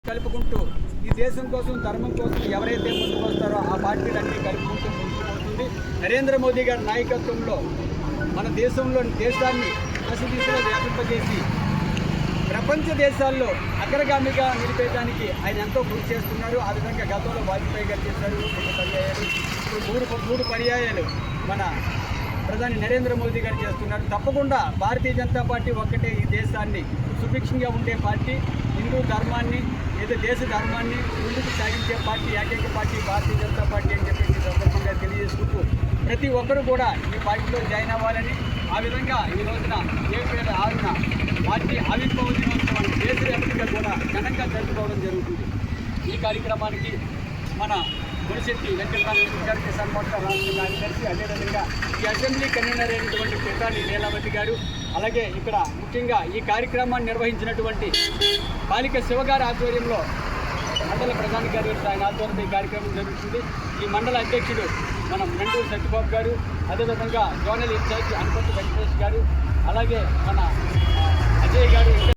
కలుపుకుంటూ ఈ దేశం కోసం ధర్మం కోసం ఎవరైతే ముందుకు వస్తారో ఆ పార్టీలన్నీ కలుపుకుంటూ ముందుకు పోతుంది. నరేంద్ర మోదీ గారి నాయకత్వంలో మన దేశాన్ని దశదిశలో వ్యాపింపజేసి ప్రపంచ దేశాల్లో అగ్రగామిగా నిలిపేయడానికి ఆయన ఎంతో కృషి చేస్తున్నారు. ఆ విధంగా గతంలో వాజ్పేయి గారు చేశారు 2 పర్యాయాలు, ఇప్పుడు 3 పర్యాయాలు మన ప్రధాని నరేంద్ర మోదీ గారు చేస్తున్నారు. తప్పకుండా భారతీయ జనతా పార్టీ ఒక్కటే ఈ దేశాన్ని సుభిక్షంగా ఉండే పార్టీ, హిందూ ధర్మాన్ని దేశ ధర్మాన్ని ముందుకు సాగించే పార్టీ, ఏకైక పార్టీ భారతీయ జనతా పార్టీ అని చెప్పేసి సందర్భంగా తెలియజేసుకుంటూ ప్రతి ఒక్కరూ కూడా ఈ పార్టీలో జాయిన్ అవ్వాలని, ఆ విధంగా ఈ రోజున ఏప్రిల్ 6న పార్టీ ఆవిర్భావ దినోత్సవాన్ని దేశవ్యాప్తంగా కూడా ఘనంగా జరుపుకోవడం జరుగుతుంది. ఈ కార్యక్రమానికి మన గురిశెట్టి వెంకటరామరెడ్డి గారు, కిసాన్ మోర్చా రాష్ట్ర కార్యదర్శి, అదేవిధంగా ఈ అసెంబ్లీ కన్వీనర్ అయినటువంటి పితాని లీలావతి గారు, అలాగే ఇక్కడ ముఖ్యంగా ఈ కార్యక్రమాన్ని నిర్వహించినటువంటి బాలిక శివగారి ఆధ్వర్యంలో మండల ప్రధాన కార్యదర్శి ఆయన ఆధ్వర్యంలో ఈ కార్యక్రమం జరుగుతుంది. ఈ మండల అధ్యక్షుడు మనం మెండూరు సత్యబాబు గారు, అదేవిధంగా జోనల్ ఇన్ఛార్జి అనుపతి వెంకటేష్ గారు, అలాగే మన అజయ్ గారు.